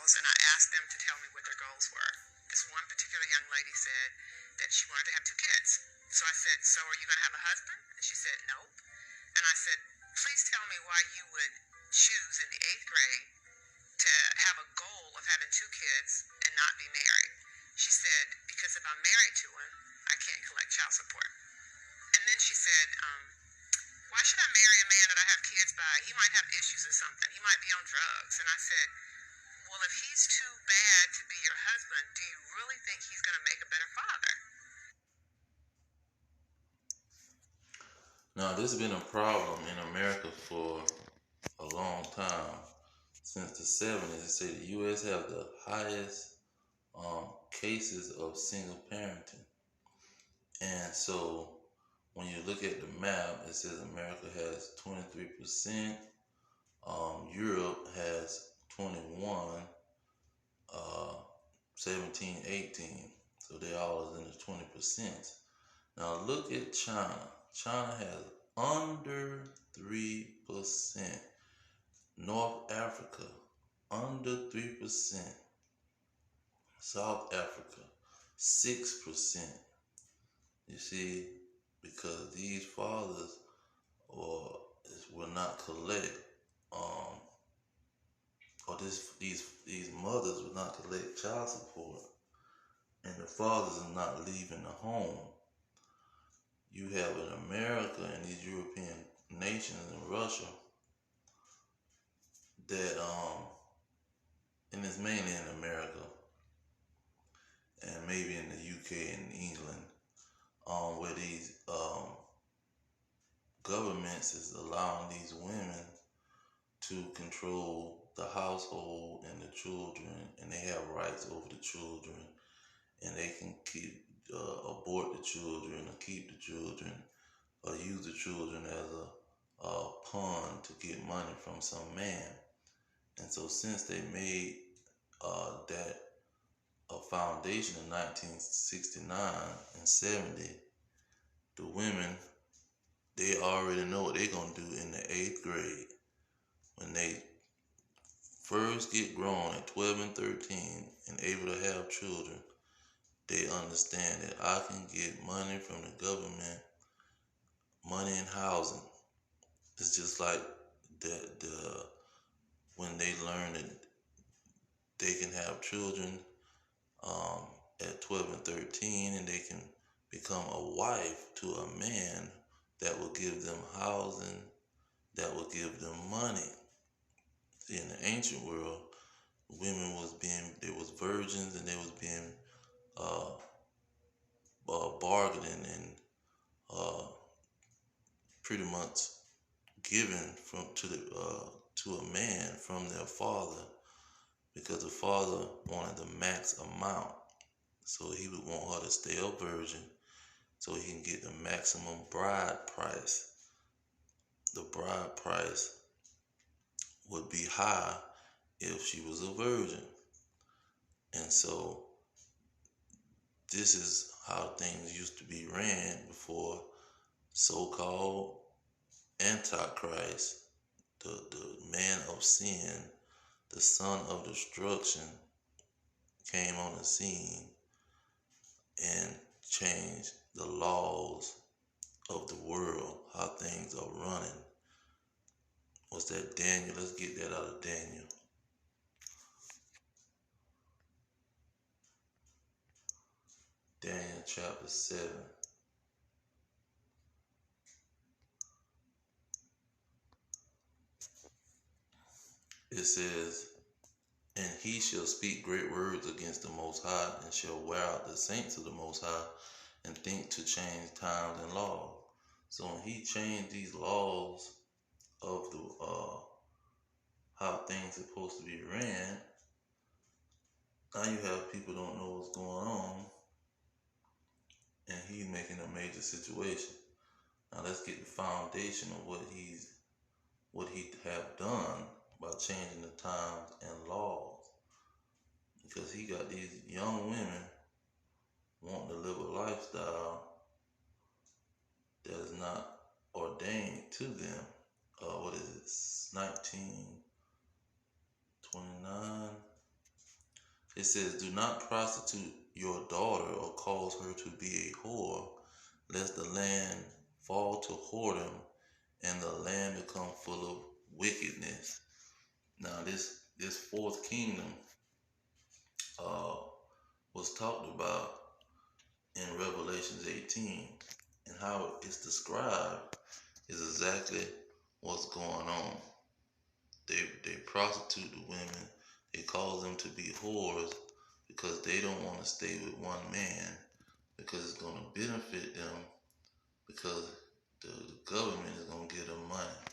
goals, and I asked them to tell me what their goals were. This one particular young lady said that she wanted to have 2 kids. So I said, so are you going to have a husband? And she said, nope. And I said, please tell me why you would choose in the 8th grade to have a goal of having 2 kids and not be married. She said, because if I'm married to him, I can't collect child support. And then she said, why should I marry a man that I have kids by? He might have issues or something. He might be on drugs. And I said, well, if he's too bad to be your husband, do you really think he's going to make a better father? Now, this has been a problem in America for a long time. Since the 70s, they say the U.S. have the highest cases of single parenting. And so when you look at the map, it says America has 23%, Europe has 21, 17, 18. So they all is in the 20%. Now look at China. China has under 3%. North Africa, under 3%. South Africa, 6%. You see, because these fathers will not collect, these mothers will not collect child support, and the fathers are not leaving the home. You have in America and these European nations and Russia that and it's mainly in America and maybe in the UK and England, where these governments is allowing these women to control the household and the children, and they have rights over the children, and they can keep abort the children or keep the children or use the children as a pawn to get money from some man. And so since they made that a foundation in 1969 and 70, the women, they already know what they're going to do in the 8th grade. When they first get grown at 12 and 13 and able to have children, they understand that I can get money from the government, money and housing. It's just like when they learn that they can have children at 12 and 13, and they can become a wife to a man that will give them housing, that will give them money. See, in the ancient world, women they was virgins, and they was being bargaining and pretty much given to a man from their father, because the father wanted the max amount. So he would want her to stay a virgin so he can get the maximum bride price. The bride price would be high if she was a virgin. And so this is how things used to be ran before so-called Antichrist, the man of sin, the son of destruction, came on the scene and changed the laws of the world, how things are running. What's that, Daniel? Let's get that out of Daniel. Daniel chapter 7. It says, and he shall speak great words against the Most High, and shall wear out the saints of the Most High, and think to change times and laws. So when he changed these laws of the how things are supposed to be ran, now you have people don't know what's going on, and he's making a major situation. Now let's get the foundation of what he have done by changing the times and laws, because he got these young women wanting to live a lifestyle that is not ordained to them. What is it? 1929. It says, do not prostitute your daughter or cause her to be a whore, lest the land fall to whoredom and the land become full of wickedness. Now, this fourth kingdom uh, was talked about in Revelations 18, and how it's described is exactly what's going on. They prostitute the women. They cause them to be whores because they don't want to stay with one man because it's going to benefit them, because the government is going to give them money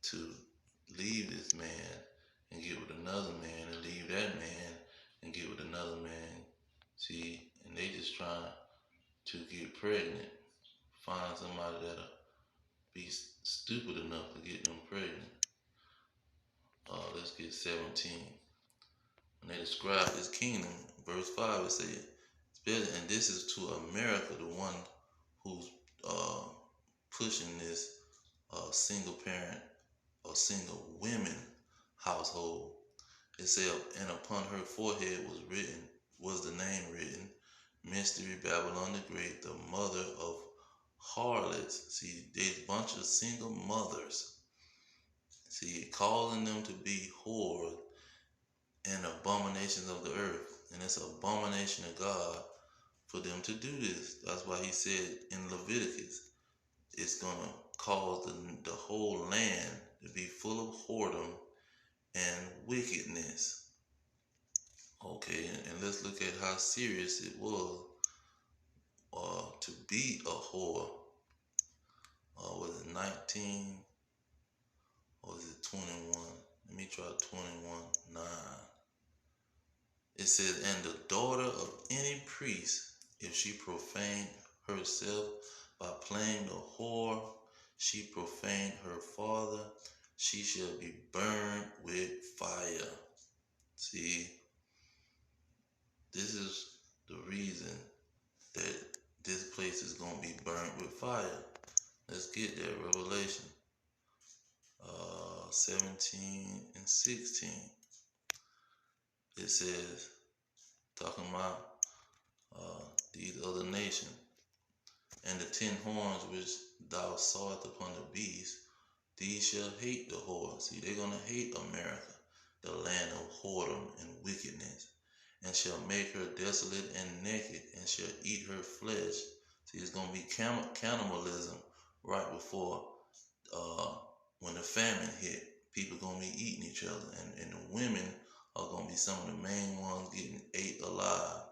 to leave this man and get with another man, and leave that man and get with another man. See, and they just trying to get pregnant, find somebody that'll be stupid enough to get them pregnant. Let's get 17. When they describe this kingdom, verse 5, it says, and this is to America, the one who's pushing this single parent or single women household. It said, and upon her forehead was the name written, Mystery Babylon the Great, the mother of harlots. See, there's a bunch of single mothers. See, causing them to be whores and abominations of the earth. And it's an abomination of God for them to do this. That's why he said in Leviticus, it's going to cause the whole land to be full of whoredom and wickedness. Okay, and let's look at how serious it was to be a whore. Was it 19 or was it 21? Let me try 21:9. It says, and the daughter of any priest, if she profane herself by playing the whore, she profaned her father, she shall be burned with fire. See, this is the reason that this place is going to be burnt with fire. Let's get there. Revelation 17 and 16. It says, talking about these other nations, and the 10 horns which thou sawest upon the beast, these shall hate the whore. See, they're going to hate America, the land of whoredom and wickedness, and shall make her desolate and naked, and shall eat her flesh. See, it's going to be cannibalism right before when the famine hit. People going to be eating each other, and the women are going to be some of the main ones getting ate alive.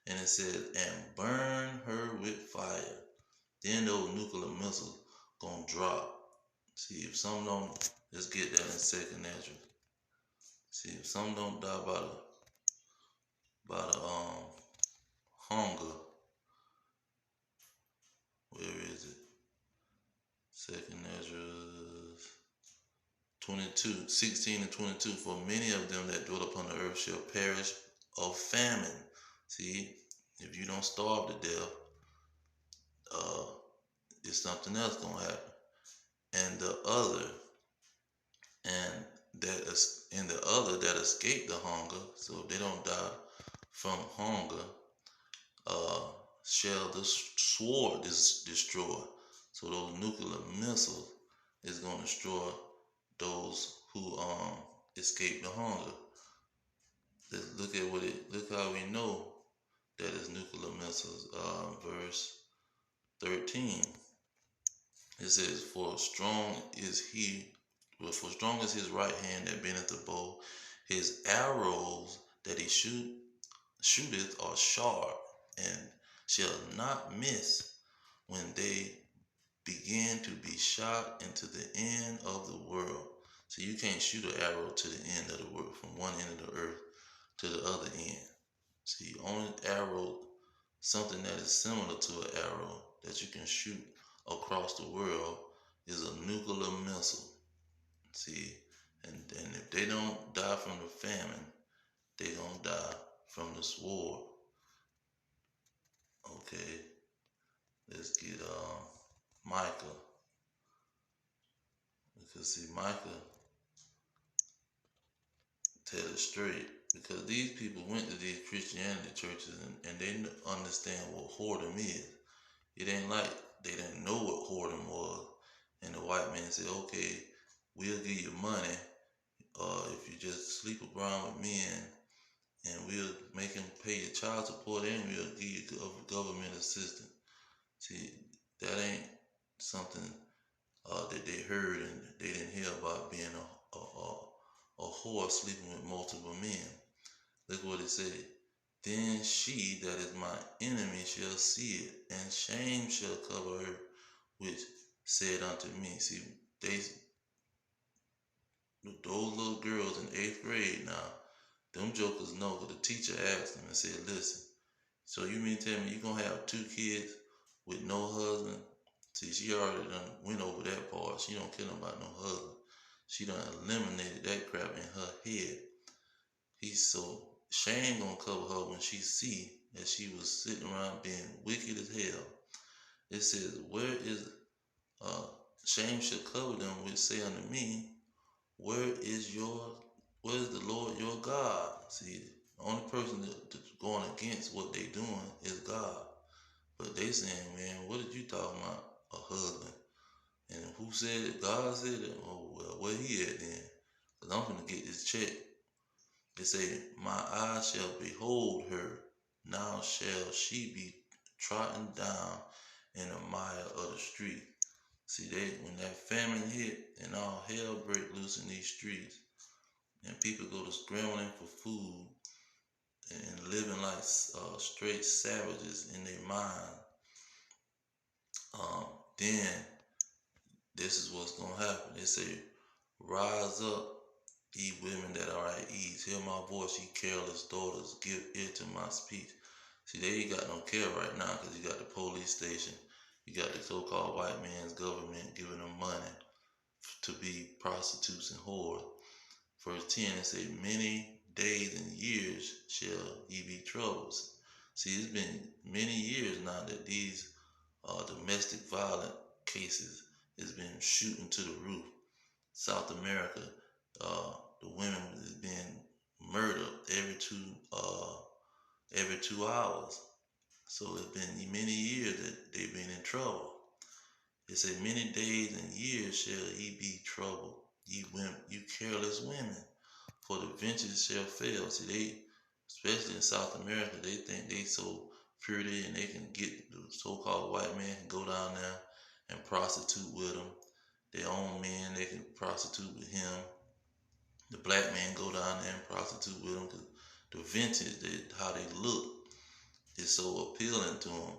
And it says, and burn her with fire. Then those nuclear missiles going to drop. See, if some don't, let's get that in second nature. See, if some don't die by the hunger, where is it? Second Esdras 22, 16 and 22. For many of them that dwell upon the earth shall perish of famine. See, if you don't starve to death, it's something else gonna happen. And the other that escape the hunger, so they don't die from hunger, shall the sword destroy. So those nuclear missiles is going to destroy those who escape the hunger. Let's look how we know that it's nuclear missiles. Verse 13. It says, for strong is his right hand that bendeth the bow, his arrows that he shooteth are sharp, and shall not miss when they begin to be shot into the end of the world. So you can't shoot an arrow to the end of the world, from one end of the earth to the other end. See, only arrow, something that is similar to an arrow that you can shoot across the world, is a nuclear missile. See, and if they don't die from the famine, they gonna die from the sword. Okay, let's get Micah, because see, Micah tell it straight, because these people went to these Christianity churches and they understand what whoredom is. It ain't like they didn't know what whoredom was, and the white man said, okay, we'll give you money if you just sleep around with men, and we'll make him pay your child support, and we'll give you government assistance. See, that ain't something that they heard, and they didn't hear about being a whore sleeping with multiple men. Look what it said. Then she that is my enemy shall see it, and shame shall cover her, which said unto me. See, those little girls in 8th grade now, them jokers know, because the teacher asked them and said, listen, so you mean tell me you going to have 2 kids with no husband? See, she already done went over that part. She don't care about no husband. She done eliminated that crap in her head. He's so shame gonna cover her when she see that she was sitting around being wicked as hell. It says, where is shame shall cover them which say unto me, where is the Lord your God? See, the only person that's going against what they doing is God. But they saying, man, what did you talking about? A husband. And who said it? God said it? Oh, well, where he at then? Because I'm going to get this check. It say, my eyes shall behold her. Now shall she be trodden down in the mire of the street. See, when that famine hit and all hell break loose in these streets, and people go to scrambling for food and living like straight savages in their mind, then this is what's going to happen. They say, rise up, ye women that are at ease. Hear my voice, ye careless daughters. Give ear to my speech. See, they ain't got no care right now, because you got the police station. You got the so-called white man's government giving them money to be prostitutes and whores. Verse 10, it say, many days and years shall ye be troubled. See, it's been many years now that these domestic violence cases has been shooting to the roof. South America, the women is being murdered every 2 hours. So it's been many years that they've been in trouble. It said, many days and years shall ye be troubled, ye women, you careless women, for the vengeance shall fail. See, they, especially in South America, they think they so pretty and they can get the so-called white man can go down there and prostitute with them. Their own men, they can prostitute with him. The black man go down there and prostitute with them, because the vintage, how they look, is so appealing to them,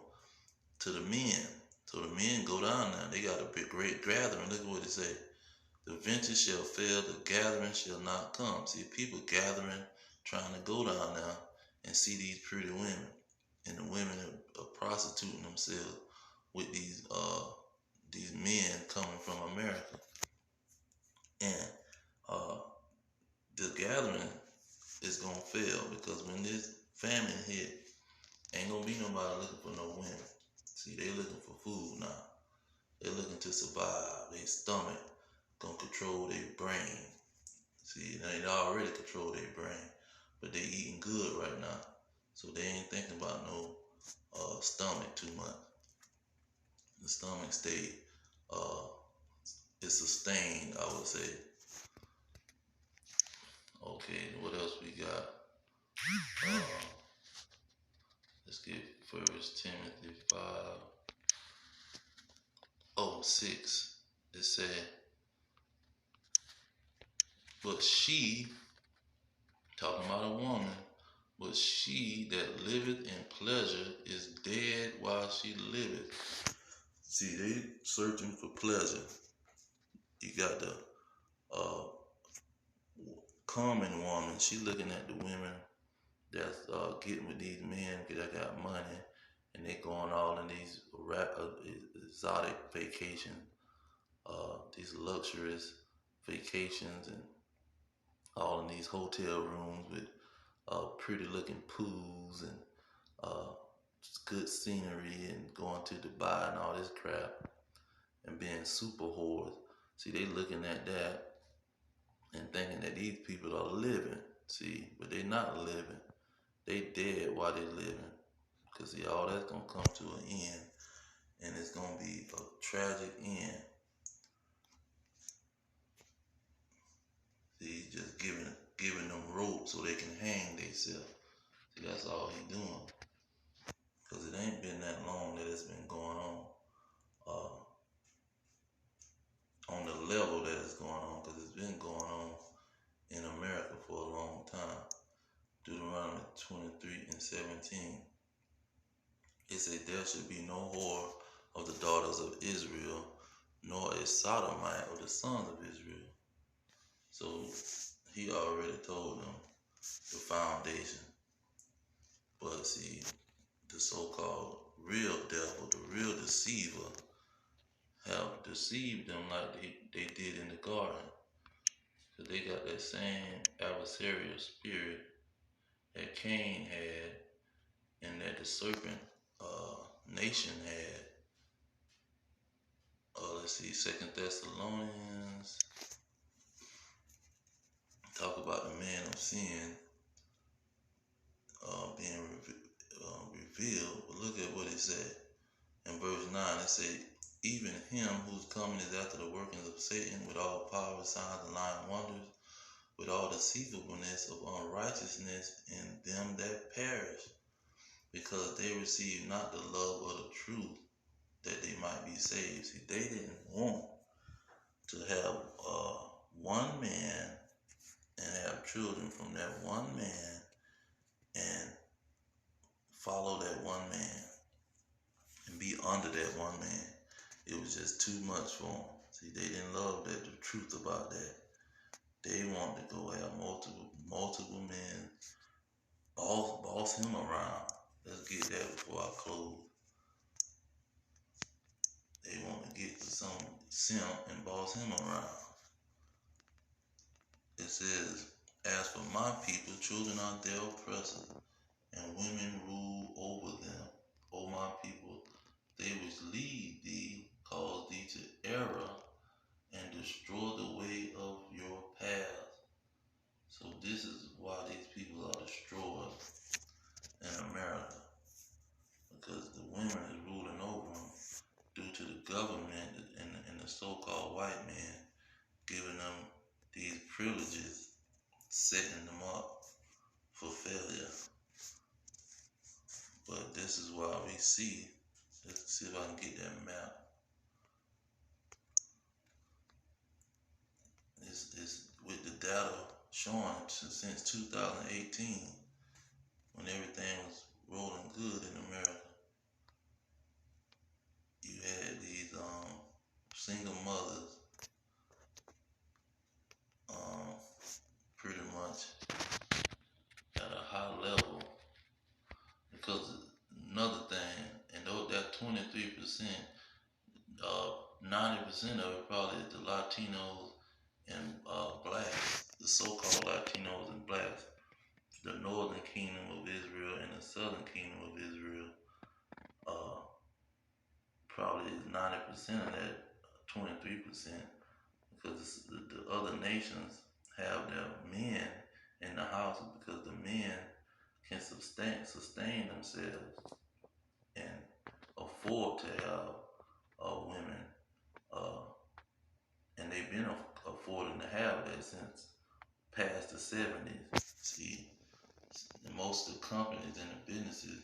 to the men. So the men go down there. They got a big, great gathering. Look at what it say. The vintage shall fail, the gathering shall not come. See, people gathering, trying to go down there and see these pretty women. And the women are prostituting themselves with these men coming from America. And the gathering is gonna fail, because when this famine hit, ain't gonna be nobody looking for no women. See, they looking for food now. They looking to survive. Their stomach gonna control their brain. See, they already control their brain, but they eating good right now, so they ain't thinking about no stomach too much. The stomach stay is sustained, I would say. Okay, what else we got? Let's get 1 Timothy 5:6. It said, but she, talking about a woman, but she that liveth in pleasure is dead while she liveth. See, they searching for pleasure. You got the common woman. She looking at the women that's getting with these men that got money, and they going all in these exotic vacations, these luxurious vacations, and all in these hotel rooms with pretty looking pools and good scenery, and going to Dubai and all this crap, and being super whores. See, they looking at that and thinking that these people are living. See, but they not living. They dead while they living. Because see, all that's gonna come to an end, and it's gonna be a tragic end. See, he's just giving them rope so they can hang themselves. See, that's all he doing. Because it ain't been that long that it's been going on the level that it's going on. Because it's been going on in America for a long time. Deuteronomy 23:17. It said, there should be no whore of the daughters of Israel, nor a sodomite of the sons of Israel. So he already told them the foundation. But see, the so-called real devil, the real deceiver, have deceived them like they did in the garden. Because they got that same adversarial spirit that Cain had and that the serpent nation had. Let's see, 2 Thessalonians talk about the man of sin being revealed. But look at what it said in verse 9. It said, even him whose coming is after the workings of Satan with all power, signs, and lying wonders, with all deceivableness of unrighteousness in them that perish, because they receive not the love of the truth, that they might be saved. See, they didn't want to have one man and have children from that one man and follow that one man and be under that one man. It was just too much for them. See, they didn't love the truth about that. They wanted to go have multiple men, boss him around. Let's get that before I close. They want to get to some simp and boss him around. It says, as for my people, children are their oppressors, and women rule over them. O my people, they which lead thee cause thee to error and destroy the way of your path. So this is why these people are destroyed in America, because the women is ruling over them due to the government and the so-called white man giving them these privileges, setting them up for failure. But this is why we see, let's see if I can get that map. It's with the data showing since 2018, when everything was rolling good in America. You had these single mothers pretty much at a high level, because another thing, and that 23%, 90% of it probably is the Latinos and blacks, the so-called Latinos and blacks, the northern kingdom of Israel and the southern kingdom of Israel, probably is 90% of that 23%, because the other nations have their men in the house, because the men can sustain themselves and afford to have women, and they've been affording to have that since past the 70s. See, most of the companies and the businesses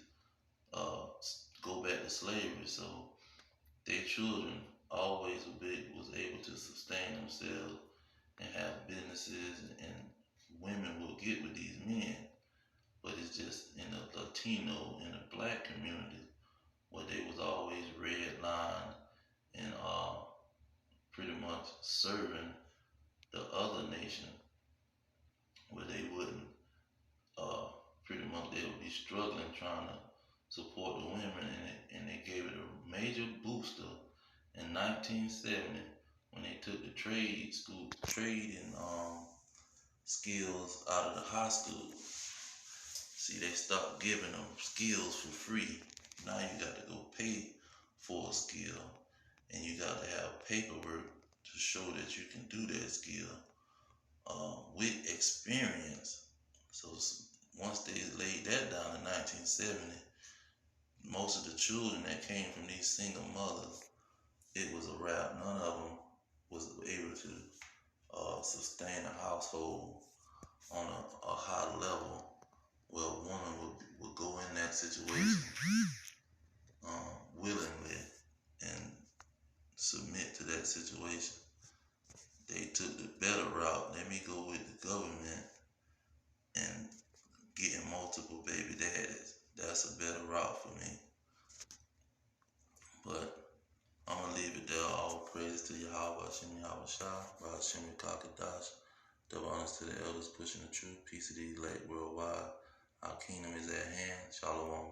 go back to slavery, so their children always was able to sustain themselves and have businesses, and women will get with these men. But it's just in the Latino and the black community where they was always redlined and pretty much serving the other nation, where they wouldn't pretty much they would be struggling trying to support the women, and they gave it a major booster in 1970 when they took the trade and skills out of the high school. See, they stopped giving them skills for free. Now you got to go pay for a skill, and you got to have paperwork to show that you can do that skill with experience. So once they laid that down in 1970, most of the children that came from these single mothers, it was a wrap. None of them was able to sustain a household on a high level where a woman would go in that situation willingly and submit to that situation. They took the better route. Let me go with the government and getting multiple baby daddies. That's a better route for me. But I'm going to leave it there. All praise to Yahweh, Hashem Yahweh Shah, Hashem Kakadash. Double honors to the elders pushing the truth. Peace to the elect worldwide. Our kingdom is at hand. Shalom.